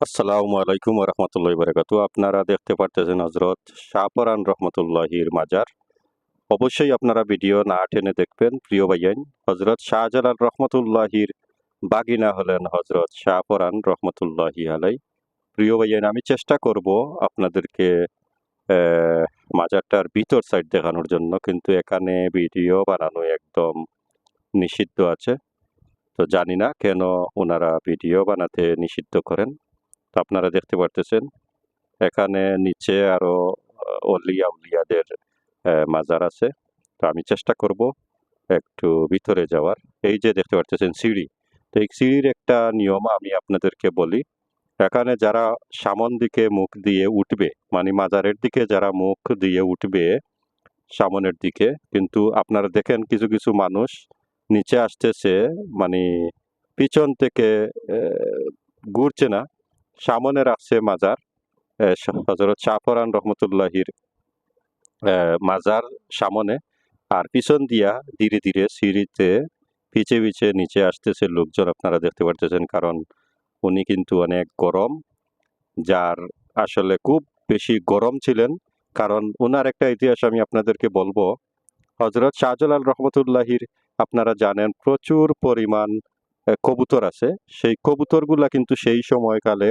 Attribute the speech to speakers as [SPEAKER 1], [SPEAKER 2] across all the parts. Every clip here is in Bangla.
[SPEAKER 1] আসসালামু আলাইকুম রহমতুল্লাহি বারাকাতু। আপনারা দেখতে পারতেছেন হজরত শাহপরান রহমতুল্লাহির মাজার। অবশ্যই আপনারা ভিডিও না টেনে দেখবেন প্রিয় ভাইয়ান। হজরত শাহজালাল রহমতুল্লাহির বাগিনা হলেন হজরত শাহপরান রহমতুল্লাহি আলাই। প্রিয় ভাইয়ান, আমি চেষ্টা করব আপনাদেরকে মাজারটার ভিতর সাইড দেখানোর জন্য, কিন্তু এখানে ভিডিও বানানো একদম নিষিদ্ধ আছে। তো জানি না কেন ওনারা ভিডিও বানাতে নিষিদ্ধ করেন। তো আপনারা দেখতে পারতেছেন এখানে নিচে আরো অলিয়া উলিয়াদের মাজার আছে। তো আমি চেষ্টা করব একটু ভিতরে যাওয়ার। এই যে দেখতে পারতেছেন সিঁড়ি, তো এই সিঁড়ির একটা নিয়ম আমি আপনাদেরকে বলি। এখানে যারা সামন দিকে মুখ দিয়ে উঠবে, মানে মাজারের দিকে যারা মুখ দিয়ে উঠবে সামনের দিকে, কিন্তু আপনারা দেখেন কিছু কিছু মানুষ নিচে আসতেছে, মানে পিছন থেকে ঘুরছে না, সামনে রাখছে মাজার হযরত শাহপরান রহমতুল্লাহির মাজার সামনে, আর পিছন দিয়া ধীরে ধীরে সিঁড়িতে পিছে পিছে নিচে আসতেছে লোকজন, আপনারা দেখতে পারতেছেন। কারণ উনি কিন্তু অনেক গরম, যার আসলে খুব বেশি গরম ছিলেন। কারণ উনার একটা ইতিহাস আমি আপনাদেরকে বলবো। হযরত শাহজালাল রহমতুল্লাহির আপনারা জানেন প্রচুর পরিমাণ কবুতর আছে। সেই কবুতরগুলা কিন্তু সেই সময়কালে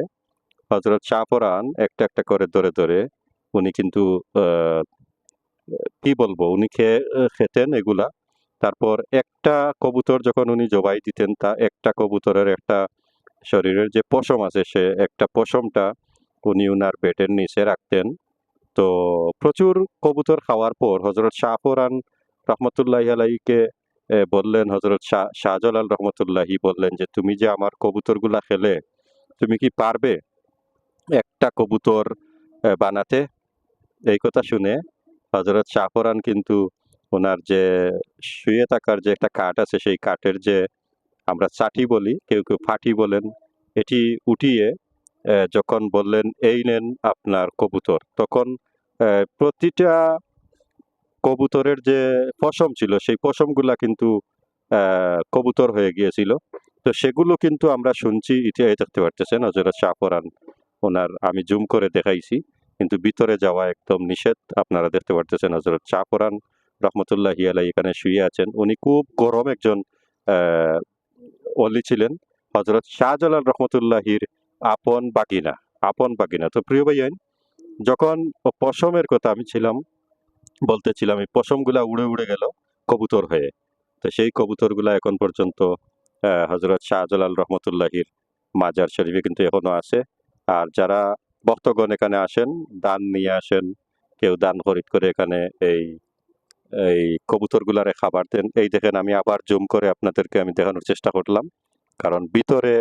[SPEAKER 1] হযরত শাহপরান একটা একটা করে ধরে ধরে উনি কিন্তু কি বলবো, উনি খেতেন এগুলা। তারপর একটা কবুতর যখন উনি জবাই দিতেন, তা একটা কবুতরের একটা শরীরের যে পশম আছে, সে একটা পশমটা উনি উনার পেটের নিচে রাখতেন। তো প্রচুর কবুতর খাওয়ার পর হযরত শাহপরান রহমতুল্লাহি আলাইহিকে বললেন, হযরত শাহজালাল রহমতুল্লাহি বললেন যে, তুমি যে আমার কবুতরগুলা খেলে, তুমি কি পারবে একটা কবুতর বানাতে? এই কথা শুনে হযরত শাহপরান কিন্তু ওনার যে শুয়ে থাকার যে একটা কাঠ আছে, সেই কাঠের যে আমরা চাটি বলি, কেউ কেউ ফাটি বলেন, এটি উঠিয়ে যখন বললেন এই নেন আপনার কবুতর, তখন প্রতিটা কবুতরের যে পশম ছিল সেই পশমগুলা কিন্তু কবুতর হয়ে গিয়েছিল। তো সেগুলো কিন্তু আমরা শুনছি, ইতিহাসে দেখতে পারতেছেন হযরত শাহপরান ওনার, আমি জুম করে দেখাইছি, কিন্তু ভিতরে যাওয়া একদম নিষেধ। আপনারা দেখতে পারতেছেন হযরত শাহপরান রহমতুল্লাহি আলাইহি এখানে শুয়ে আছেন। উনি খুব গরম একজন অলি ছিলেন, হযরত শাহজালাল রহমতুল্লাহির আপন বাগিনা। তো প্রিয় ভাইয়ান, যখন পশমের কথা আমি বলতেছিলাম, এই পশমগুলা উড়ে উড়ে গেল কবুতর হয়ে। তো সেই কবুতরগুলা এখন পর্যন্ত হযরত শাহজালাল রহমতুল্লাহির মাজার শরীফে কিন্তু এখনো আছে। আর যারা ভক্তগণ এখানে আসেন, দান নিয়ে আসেন, কেউ দান খরিদ করে এখানে এই এই কবুতরগুলারে খাবার দেন। এই দেখেন, আমি আবার জুম করে আপনাদেরকে আমি দেখানোর চেষ্টা করলাম, কারণ ভিতরে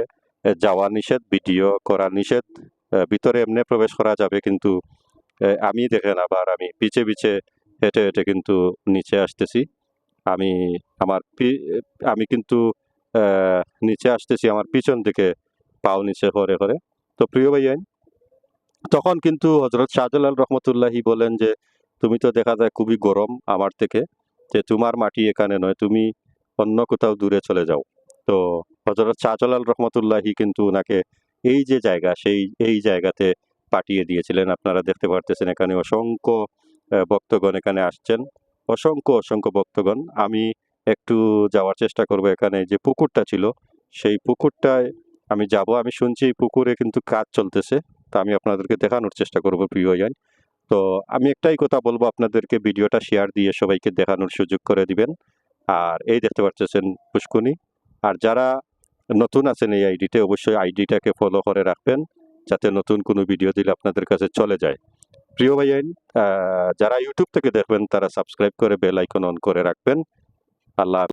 [SPEAKER 1] যাওয়া নিষেধ, ভিডিও করা নিষেধ। ভিতরে এমনি প্রবেশ করা যাবে, কিন্তু আমি দেখেন আবার আমি পিছে পিছে হেঁটে হেঁটে কিন্তু নিচে আসতেছি। আমি আমার আমি কিন্তু নিচে আসতেছি আমার পিছন দিকে পাও নিচে করে করে। তো প্রিয় ভাইয়ান, তখন কিন্তু হযরত শাহজালাল রহমতুল্লাহি বলেন যে, তুমি তো দেখা যায় খুবই গরম আমার থেকে, যে তোমার মাটি এখানে নয়, তুমি অন্য কোথাও দূরে চলে যাও। তো হযরত শাহজালাল রহমতুল্লাহি কিন্তু উনাকে এই যে জায়গা, এই জায়গাতে পাঠিয়ে দিয়েছিলেন। আপনারা দেখতে পারতেছেন এখানে অসংখ্য ভক্তগণ এখানে আসছেন, অসংখ্য ভক্তগণ। আমি একটু যাওয়ার চেষ্টা করব। এখানে যে পুকুরটা ছিল, সেই পুকুরটায় আমি যাব। আমি শুনছি এই পুকুরে কিন্তু কাজ চলতেছে। তা আমি আপনাদেরকে দেখানোর চেষ্টা করব প্রিয় ভাইয়ান। তো আমি একটাই কথা বলবো আপনাদেরকে, ভিডিওটা শেয়ার দিয়ে সবাইকে দেখানোর সুযোগ করে দিবেন। আর এই দেখতে পাচ্ছেন পুষ্কুনি। আর যারা নতুন আছেন এই আইডিতে, অবশ্যই আইডিটাকে ফলো করে রাখবেন, যাতে নতুন কোনো ভিডিও দিলে আপনাদের কাছে চলে যায়। প্রিয় ভাইয়ান, যারা ইউটিউব থেকে দেখবেন তারা সাবস্ক্রাইব করে বেল আইকন অন করে রাখবেন। আল্লাহ